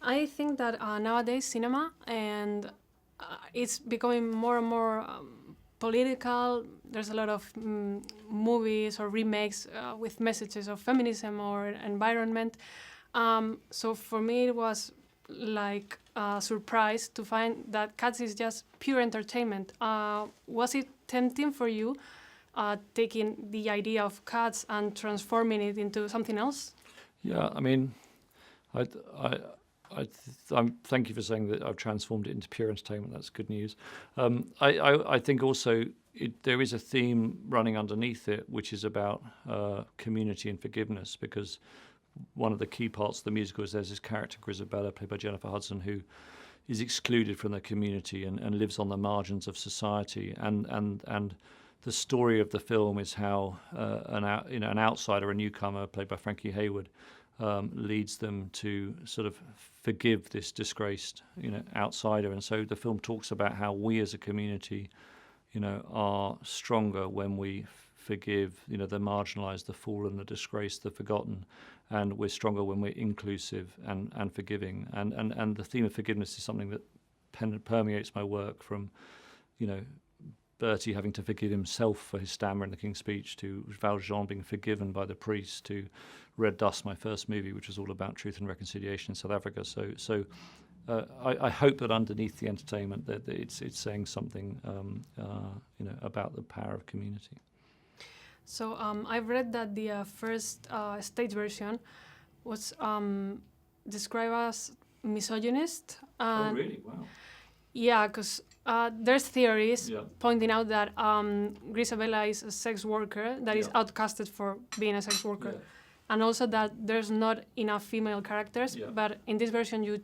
I think that nowadays cinema and it's becoming more and more political. There's a lot of movies or remakes with messages of feminism or environment. So for me, it was like a surprise to find that Cats is just pure entertainment. Was it tempting for you taking the idea of Cats and transforming it into something else? Yeah, I mean, I'm thank you for saying that I've transformed it into pure entertainment. That's good news. I think also there is a theme running underneath it, which is about community and forgiveness, because one of the key parts of the musical is there's this character, Grisabella, played by Jennifer Hudson, who is excluded from the community and lives on the margins of society. And the story of the film is how an outsider, a newcomer, played by Frankie Hayward, leads them to sort of forgive this disgraced, outsider. And so the film talks about how we as a community, are stronger when we forgive, the marginalised, the fallen, the disgraced, the forgotten, and we're stronger when we're inclusive and forgiving. And the theme of forgiveness is something that permeates my work, from, Bertie having to forgive himself for his stammer in the King's Speech, to Valjean being forgiven by the priest, to Red Dust, my first movie, which was all about truth and reconciliation in South Africa. So I hope that underneath the entertainment that it's saying something, about the power of community. So I've read that the first stage version was described as misogynist. Oh, really? Wow. Yeah, because there's theories Yeah. pointing out that Grisabella is a sex worker that is outcasted for being a sex worker. Yeah. And also that there's not enough female characters, Yeah. but in this version you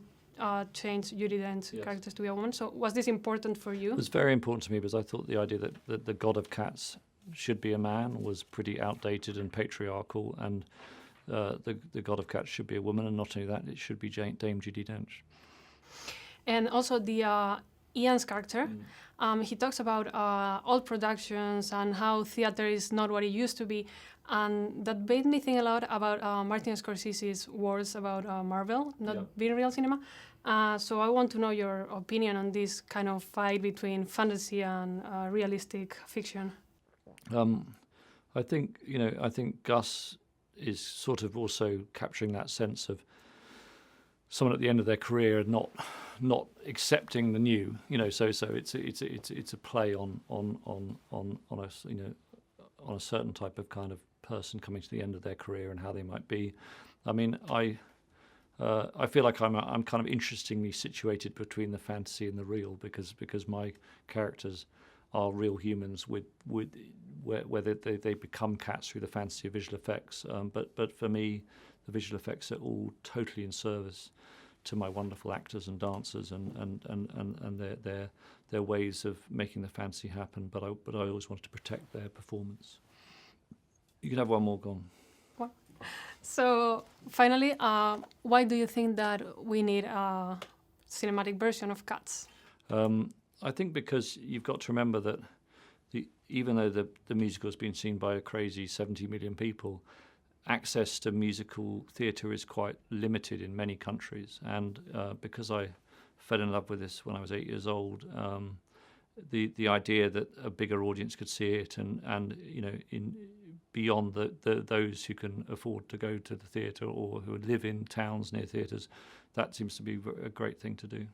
changed Judi Dench's characters to be a woman. So was this important for you? It was very important to me, because I thought the idea that the god of cats should be a man was pretty outdated and patriarchal, and the god of cats should be a woman, and not only that, it should be Dame Judi Dench. And also the Ian's character, he talks about old productions and how theater is not what it used to be. And that made me think a lot about Martin Scorsese's words about Marvel not being real cinema. So I want to know your opinion on this kind of fight between fantasy and realistic fiction. I think Gus is sort of also capturing that sense of someone at the end of their career not accepting the new. So it's a play on a certain type of kind of person coming to the end of their career and how they might be. I mean, I feel like I'm kind of interestingly situated between the fantasy and the real, because my characters are real humans with where they become cats through the fantasy of visual effects. But for me, the visual effects are all totally in service to my wonderful actors and dancers and their ways of making the fantasy happen. But I always wanted to protect their performance. You can have one more, gone. Well, so finally, why do you think that we need a cinematic version of Cats? I think because you've got to remember that even though the musical has been seen by a crazy 70 million people, access to musical theatre is quite limited in many countries. And because I fell in love with this when I was 8 years old, the idea that a bigger audience could see it, and beyond those who can afford to go to the theatre or who live in towns near theatres, that seems to be a great thing to do.